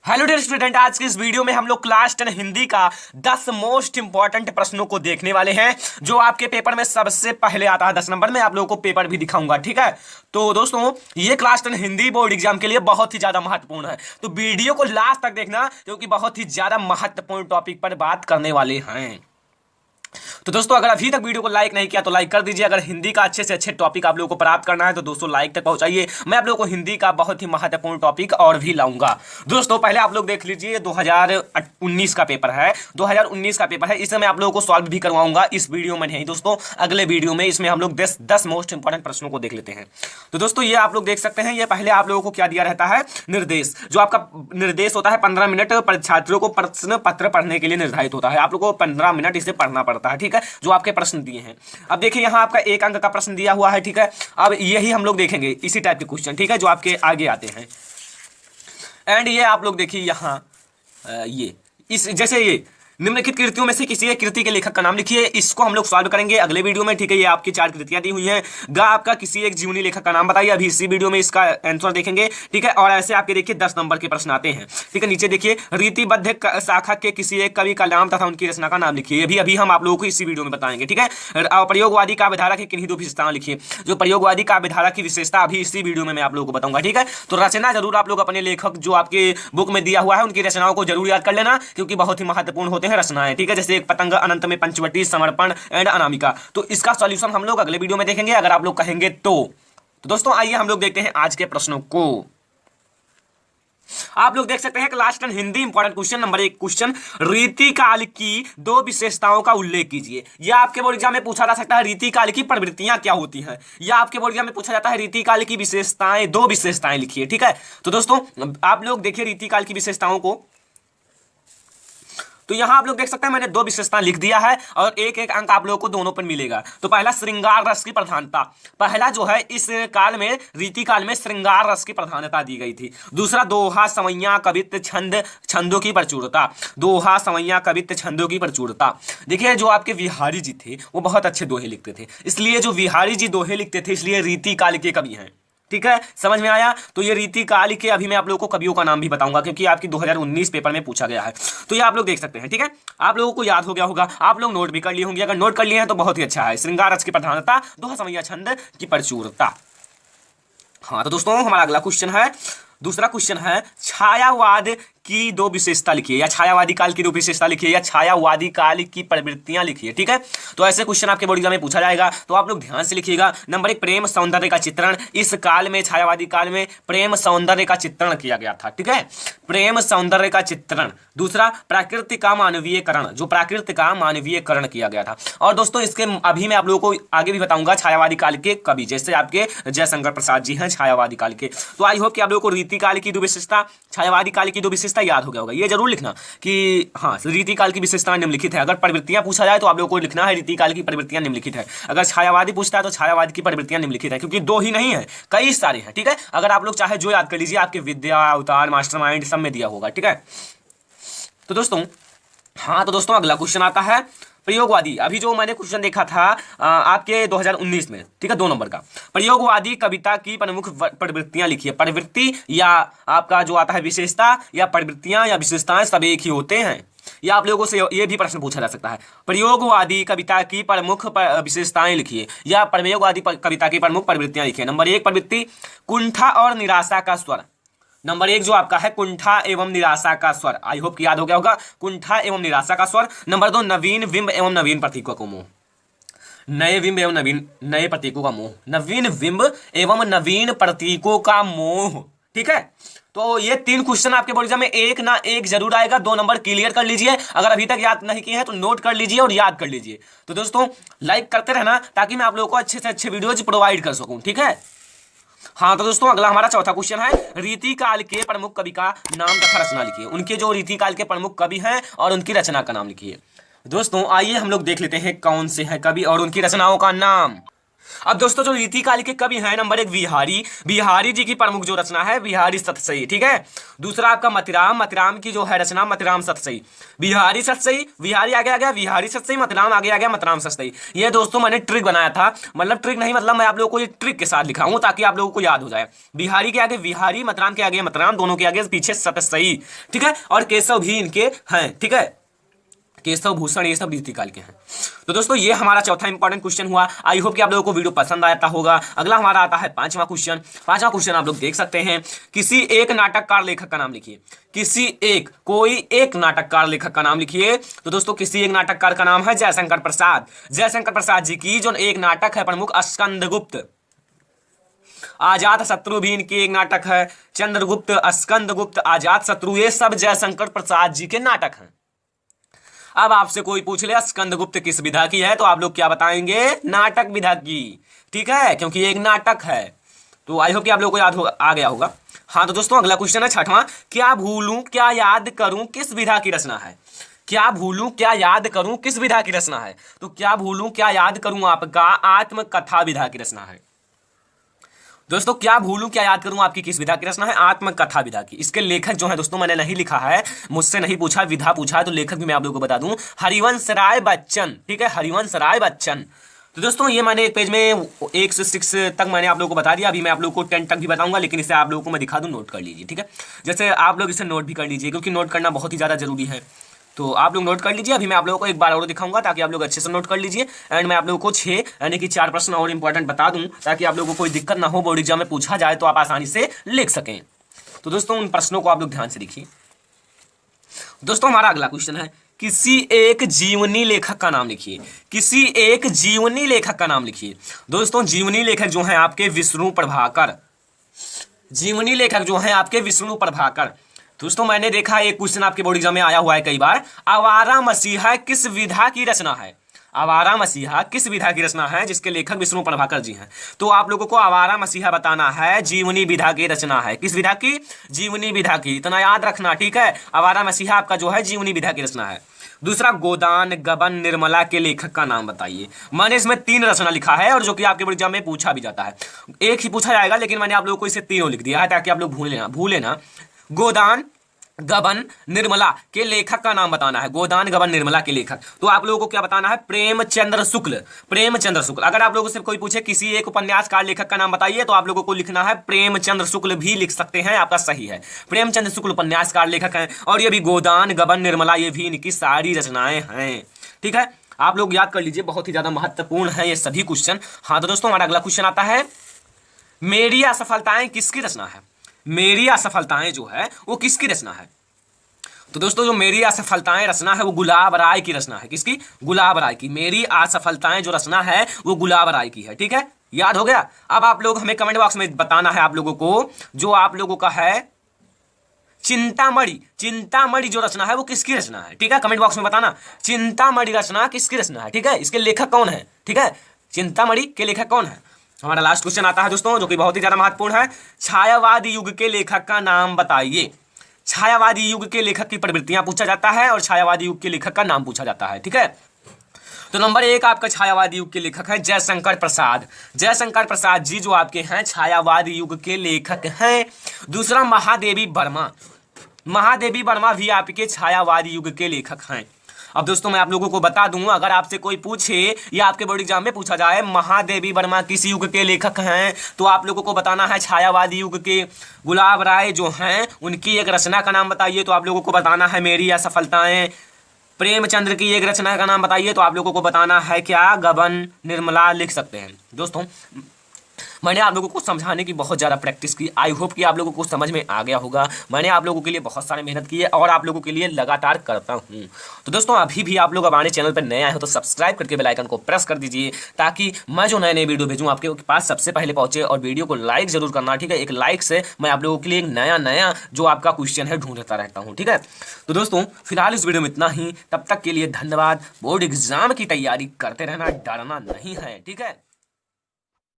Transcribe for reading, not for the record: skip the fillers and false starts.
Hello dear student, आज की इस वीडियो में हम लोग क्लास 10 हिंदी का 10 मोस्ट इंपॉर्टेंट प्रश्नों को देखने वाले हैं जो आपके पेपर में सबसे पहले आता है। 10 नंबर में आप लोगों को पेपर भी दिखाऊंगा, ठीक है। तो दोस्तों, ये क्लास 10 हिंदी बोर्ड एग्जाम के लिए बहुत ही ज्यादा महत्वपूर्ण है, तो वीडियो को लास्ट तक देखना क्योंकि बहुत ही ज्यादा महत्वपूर्ण टॉपिक पर बात करने वाले हैं। तो दोस्तों, अगर अभी तक वीडियो को लाइक नहीं किया तो लाइक कर दीजिए। अगर हिंदी का अच्छे से अच्छे टॉपिक आप लोगों को प्राप्त करना है तो दोस्तों लाइक तक पहुंचाइए। मैं आप लोगों को हिंदी का बहुत ही महत्वपूर्ण टॉपिक और भी लाऊंगा। दोस्तों, पहले आप लोग देख लीजिए, 2019 का पेपर है। 2019 का पेपर है, इसे मैं आप लोगों को सॉल्व भी करवाऊंगा इस वीडियो में नहीं दोस्तों, अगले वीडियो में। इसमें हम लोग 10 मोस्ट इंपॉर्टेंट प्रश्नों को देख लेते हैं। तो दोस्तों, ये आप लोग देख सकते हैं, ये पहले आप लोगों को क्या दिया रहता है, निर्देश। जो आपका निर्देश होता है 15 मिनट छात्रों को प्रश्न पत्र पढ़ने के लिए निर्धारित होता है। आप लोगों को 15 मिनट इसे पढ़ना पड़ता है, ठीक है, जो आपके प्रश्न दिए हैं। अब देखिए, यहाँ आपका 1 अंक का प्रश्न दिया हुआ है, ठीक है। अब यही हम लोग देखेंगे, इसी टाइप के क्वेश्चन, ठीक है, जो आपके आगे आते हैं। एंड ये आप लोग देखिए यहाँ, ये इस जैसे ये निम्नलिखित कृतियों में से किसी एक कृति के लेखक का नाम लिखिए। इसको हम लोग सॉल्व करेंगे अगले वीडियो में, ठीक है। ये आपकी 4 कृतियां दी हुई हैं। गा आपका किसी एक जीवनी लेखक का नाम बताइए, अभी इसी वीडियो में इसका आंसर देखेंगे, ठीक है। और ऐसे आपके देखिए 10 नंबर के प्रश्न आते हैं, ठीक है। नीचे देखिए, रीतिबद्ध शाखा के किसी एक कवि का नाम तथा उनकी रचना का नाम लिखिए। अभी हम आप लोगों को इसी वीडियो में बताएंगे, ठीक है। प्रयोगवादी काव्यधारा की किन्हीं 2 विशेषताएं लिखिए। जो प्रयोगवादी काव्यधारा की विशेषता अभी इसी वीडियो में मैं आप लोगों को बताऊंगा, ठीक है। तो रचना जरूर आप लोग अपने लेखक जो आपके बुक में दिया हुआ है उनकी रचनाओं को जरूर याद कर लेना, क्योंकि बहुत ही महत्वपूर्ण होते हैं रचनाएं, ठीक है। जैसे एक पतंग अनंत में पंचवटी, समर्पण एंड अनामिका। तो इसका सॉल्यूशन हम लोग अगले वीडियो में देखेंगे, अगर आप लोग कहेंगे तो दोस्तों आइए हम लोग देखते हैं आज के प्रश्नों को। आप लोग देख सकते हैं class 10 Hindi important question number 1 question, रीतिकाल की 2 विशेषताओं का उल्लेख कीजिए। यह आपके बोर्ड एग्जाम में पूछा जा सकता है, रीतिकाल की प्रवृत्तियां क्या होती हैं। यह आपके बोर्ड एग्जाम में पूछा जाता है, रीतिकाल की विशेषताएं, 2 विशेषताएं लिखिए, ठीक है। तो दोस्तों, आप लोग देखिए रीतिकाल की विशेषताओं को, तो यहां आप लोग देख सकते हैं मैंने 2 विशेषता लिख दिया है और 1-1 अंक आप लोगों को दोनों पर मिलेगा। तो पहला, श्रृंगार रस की प्रधानता। पहला जो है, इस काल में, रीति काल में श्रृंगार रस की प्रधानता दी गई थी। दूसरा, दोहा सवैया कवित्त छंदों की प्रचुरता। दोहा सवैया कवित्त छंदों की प्रचुरता। देखिए, जो आपके बिहारी जी थे वो बहुत अच्छे दोहे लिखते थे, इसलिए जो बिहारी जी दोहे लिखते थे इसलिए रीति काल के कवि हैं, ठीक है। समझ में आया। तो ये रीति काल के अभी मैं आप लोगों को कवियों का नाम भी बताऊंगा, क्योंकि आपकी 2019 पेपर में पूछा गया है। तो ये आप लोग देख सकते हैं, ठीक है। आप लोगों को याद हो गया होगा, आप लोग नोट भी कर लिए होंगे। अगर नोट कर लिए हैं तो बहुत ही अच्छा है। श्रृंगार रस की प्रधानता, दोहा सवैया छंद की प्रचुरता। हाँ, तो दोस्तों हमारा अगला क्वेश्चन है, दूसरा क्वेश्चन है, छायावाद की 2 विशेषता लिखिए, या छायावादी काल की 2 विशेषता लिखिए, या छायावादी काल की प्रवृत्तियां लिखिए, ठीक है। तो ऐसे क्वेश्चन आपके बोर्ड एग्जाम में पूछा जाएगा, तो आप लोग ध्यान से लिखिएगा। नंबर 1, प्रेम सौंदर्य का चित्रण। इस काल में, छायावादी काल में प्रेम सौंदर्य का चित्रण किया गया था, ठीक है, प्रेम सौंदर्य का चित्रण। दूसरा, प्रकृति का मानवीयकरण, जो प्रकृति का मानवीयकरण किया गया था। और दोस्तों, इसके अभी मैं आप लोगों को आगे भी बताऊंगा छायावादी काल के कवि, जैसे आपके जयशंकर प्रसाद जी हैं छायावादी काल के। तो आई होप कि आप लोगों को रीति काल की 2 विशेषता, छायावादी काल की 2 विशेषता याद हो गया होगा। ये जरूर लिखना कि हाँ, रीति काल की विशेषताएं निम्नलिखित है। अगर प्रवृत्तियां पूछा जाए तो आप लोगों को लिखना है रीति काल की प्रवृत्तियां निम्नलिखित है। अगर छायावादी पूछता है तो छायावाद की प्रवृत्तियां निम्नलिखित है, क्योंकि 2 ही नहीं है, कई सारे हैं, ठीक है। अगर आप लोग चाहे जो याद कर लीजिए, आपके विद्या अवतार, मास्टरमाइंड सब में दिया होगा, ठीक है। तो दोस्तों, हाँ, तो दोस्तों अगला क्वेश्चन आता है, प्रयोगवादी। अभी जो मैंने क्वेश्चन देखा था आपके 2019 में, ठीक है, 2 नंबर का। प्रयोगवादी कविता की प्रमुख प्रवृत्तियां लिखिए। प्रवृत्ति या आपका जो आता है विशेषता, या प्रवृत्तियां या विशेषताएं सब एक ही होते हैं। या आप लोगों से ये भी प्रश्न पूछा जा सकता है, प्रयोगवादी कविता की प्रमुख विशेषताएं लिखिए, या प्रयोगवादी कविता की प्रमुख प्रवृत्तियां लिखिए। नंबर 1, प्रवृत्ति, कुंठा और निराशा का स्वर। नंबर 1 जो आपका है, कुंठा एवं निराशा का स्वर। आई होप कि याद हो गया होगा, कुंठा एवं निराशा का स्वर। नंबर 2, नवीन बिंब एवं नवीन प्रतीकों का मोह। नए बिंब एवं नए प्रतीकों का मोह। नवीन बिंब एवं नवीन प्रतीकों का मोह, ठीक है। तो ये 3 क्वेश्चन आपके बोर्ड एग्जाम में एक ना एक जरूर आएगा। 2 नंबर क्लियर कर लीजिए। अगर अभी तक याद नहीं किए हैं तो नोट कर लीजिए और याद कर लीजिए। तो दोस्तों, लाइक करते रहना ताकि मैं आप लोगों को अच्छे से अच्छे वीडियोज प्रोवाइड कर सकूं, ठीक है। हाँ, तो दोस्तों अगला हमारा चौथा क्वेश्चन है, रीति काल के प्रमुख कवि का नाम तथा रचना लिखिए। उनके जो रीति काल के प्रमुख कवि हैं और उनकी रचना का नाम लिखिए। दोस्तों आइए हम लोग देख लेते हैं कौन से हैं कवि और उनकी रचनाओं का नाम। अब दोस्तों जो रीतिकाल के कवि हैं, नंबर 1 बिहारी, बिहारी जी की प्रमुख जो रचना है बिहारी सतसई, ठीक है। दूसरा आपका मतिराम, मतिराम की जो है रचना मतिराम सतसई, बिहारी सतसई, बिहारी आगे आ गया बिहारी सतसई, मतिराम आगे आ गया मतिराम सतसई। ये दोस्तों मैंने ट्रिक बनाया था, मतलब ट्रिक नहीं, मतलब मैं आप लोगों को ये ट्रिक के साथ लिखा हूं ताकि आप लोगों को याद हो जाए। बिहारी के आगे बिहारी, मतिराम के आगे मतिराम, दोनों के आगे पीछे सतसई, ठीक है। और केशव भी इनके हैं, ठीक है, केशव भूषण, ये सब रीतिकाल के हैं। तो दोस्तों ये हमारा चौथा इंपॉर्टेंट क्वेश्चन हुआ। आई होप कि आप लोगों को वीडियो पसंद आता होगा। अगला हमारा आता है पांचवा क्वेश्चन। पांचवा क्वेश्चन आप लोग देख सकते हैं, किसी एक नाटककार लेखक का नाम लिखिए। किसी एक, कोई एक नाटककार लेखक का नाम लिखिए। तो दोस्तों किसी एक नाटककार का नाम है जयशंकर प्रसाद। जयशंकर प्रसाद जी की जो एक नाटक है प्रमुख स्कंदगुप्त, आजाद शत्रु भी इनके एक नाटक है, चंद्रगुप्त, स्कंदगुप्त, आजाद शत्रु, ये सब जयशंकर प्रसाद जी के नाटक हैं। अब आपसे कोई पूछ ले स्कंदगुप्त किस विधा की है, तो आप लोग क्या बताएंगे, नाटक विधा की, ठीक है, क्योंकि ये एक नाटक है। तो आई होप कि आप लोगों को याद आ गया होगा। हाँ तो दोस्तों अगला क्वेश्चन है छठवां, क्या भूलूं क्या याद करूं किस विधा की रचना है। क्या भूलूं क्या याद करूं किस विधा की रचना है। तो क्या भूलूं क्या याद करूं आपका आत्मकथा विधा की रचना है। दोस्तों क्या भूलूं क्या याद करूं आपकी किस विधा की रचना है, आत्मकथा विधा की। इसके लेखक जो है दोस्तों मैंने नहीं लिखा है, मुझसे नहीं पूछा, विधा पूछा है, तो लेखक भी मैं आप लोगों को बता दूं, हरिवंश राय बच्चन, ठीक है, हरिवंश राय बच्चन। तो दोस्तों ये मैंने एक पेज में 1 से 6 तक मैंने आप लोगों को बता दिया। अभी मैं आप लोगों को 10 तक भी बताऊंगा, लेकिन इसे आप लोगों को मैं दिखा दूं, नोट कर लीजिए, ठीक है। जैसे आप लोग इसे नोट भी कर लीजिए, क्योंकि नोट करना बहुत ही ज़्यादा जरूरी है। तो आप लोग नोट कर लीजिए। अभी मैं आप लोगों को एक बार और दिखाऊंगा ताकि आप लोग अच्छे से नोट कर लीजिए। एंड मैं आप लोगों को 6 यानी कि 4 प्रश्न और इंपॉर्टेंट बता दूं, ताकि आप लोगों को कोई दिक्कत ना हो, बोर्ड एग्जाम में पूछा जाए तो आप आसानी से लिख सकें। तो दोस्तों उन प्रश्नों को आप लोग ध्यान से लिखिए। दोस्तों हमारा अगला क्वेश्चन है, किसी एक जीवनी लेखक का नाम लिखिए। किसी एक जीवनी लेखक का नाम लिखिए। दोस्तों जीवनी लेखक जो है आपके विष्णु प्रभाकर, जीवनी लेखक जो है आपके विष्णु प्रभाकर। दोस्तों मैंने देखा एक क्वेश्चन आपके बोर्ड एग्जाम में आया हुआ है कई बार, आवारा मसीहा किस विधा की रचना है। आवारा मसीहा किस विधा की रचना है, जिसके लेखक विष्णु प्रभाकर जी हैं। तो आप लोगों को आवारा मसीहा बताना है जीवनी विधा की रचना है। किस विधा की, जीवनी विधा की, इतना याद रखना, ठीक है। आवारा मसीहा आपका जो है जीवनी विधा की रचना है। दूसरा, गोदान गबन निर्मला के लेखक का नाम बताइए। मैंने इसमें 3 रचना लिखा है, और जो कि आपके बोर्ड एग्जाम में पूछा भी जाता है। एक ही पूछा जाएगा, लेकिन मैंने आप लोगों को इसे 3 लिख दिया है ताकि आप लोग भूले ना। गोदान गबन निर्मला के लेखक का नाम बताना है। गोदान गबन निर्मला के लेखक, तो आप लोगों को क्या बताना है, प्रेमचंद्र शुक्ल। प्रेमचंद्र शुक्ल। अगर आप लोगों से कोई पूछे किसी एक उपन्यासकार लेखक का नाम बताइए, तो आप लोगों को लिखना है प्रेमचंद्र शुक्ल भी लिख सकते हैं, आपका सही है। प्रेमचंद्र शुक्ल उपन्यासकार लेखक हैं, और ये भी गोदान गबन निर्मला ये भी इनकी सारी रचनाएं हैं, ठीक है। आप लोग याद कर लीजिए, बहुत ही ज्यादा महत्वपूर्ण है ये सभी क्वेश्चन। हाँ तो दोस्तों हमारा अगला क्वेश्चन आता है, मेरी असफलताएं किसकी रचना है। मेरी असफलताएं जो है वो किसकी रचना है। तो दोस्तों जो मेरी असफलताएं रचना है वो गुलाब राय की रचना है। किसकी, गुलाब राय की। मेरी असफलताएं जो रचना है वो गुलाब राय की है, ठीक है, याद हो गया। अब आप लोग हमें कमेंट बॉक्स में बताना है आप लोगों को, जो आप लोगों का है चिंतामणि, चिंतामणि जो रचना है वो किसकी रचना है, ठीक है, कमेंट बॉक्स में बताना चिंतामणि रचना किसकी रचना है, ठीक है, इसके लेखक कौन है, ठीक है, चिंतामणि के लेखक कौन है। हमारा लास्ट क्वेश्चन आता है दोस्तों, जो कि बहुत ही ज्यादा महत्वपूर्ण है, छायावाद युग के लेखक का नाम बताइए। छायावादी युग के लेखक की प्रवृत्तियां पूछा जाता है, और छायावादी युग के लेखक का नाम पूछा जाता है, ठीक है। तो नंबर 1 आपका छायावादी युग के लेखक है जयशंकर प्रसाद। जयशंकर प्रसाद जी जो आपके हैं छायावादी युग के लेखक हैं। दूसरा, महादेवी वर्मा। महादेवी वर्मा भी आपके छायावादी युग के लेखक हैं। अब दोस्तों मैं आप लोगों को बता दूं, अगर आपसे कोई पूछे या आपके बोर्ड एग्जाम में पूछा जाए महादेवी वर्मा किस युग के लेखक हैं, तो आप लोगों को बताना है छायावादी युग के। गुलाब राय जो हैं उनकी एक रचना का नाम बताइए, तो आप लोगों को बताना है मेरी असफलताएं। प्रेमचंद्र की एक रचना का नाम बताइए, तो आप लोगों को बताना है क्या, गबन निर्मला लिख सकते हैं। दोस्तों मैंने आप लोगों को समझाने की बहुत ज़्यादा प्रैक्टिस की, आई होप कि आप लोगों को समझ में आ गया होगा। मैंने आप लोगों के लिए बहुत सारी मेहनत की है, और आप लोगों के लिए लगातार करता हूँ। तो दोस्तों अभी भी आप लोग हमारे चैनल पर नए आए हो तो सब्सक्राइब करके बेल आइकन को प्रेस कर दीजिए, ताकि मैं जो नए नए वीडियो भेजूँ आपके पास सबसे पहले पहुँचे। और वीडियो को लाइक जरूर करना, ठीक है, एक लाइक से मैं आप लोगों के लिए एक नया जो आपका क्वेश्चन है ढूंढता रहता हूँ, ठीक है। तो दोस्तों फिलहाल इस वीडियो में इतना ही, तब तक के लिए धन्यवाद। बोर्ड एग्जाम की तैयारी करते रहना, डरना नहीं है, ठीक है।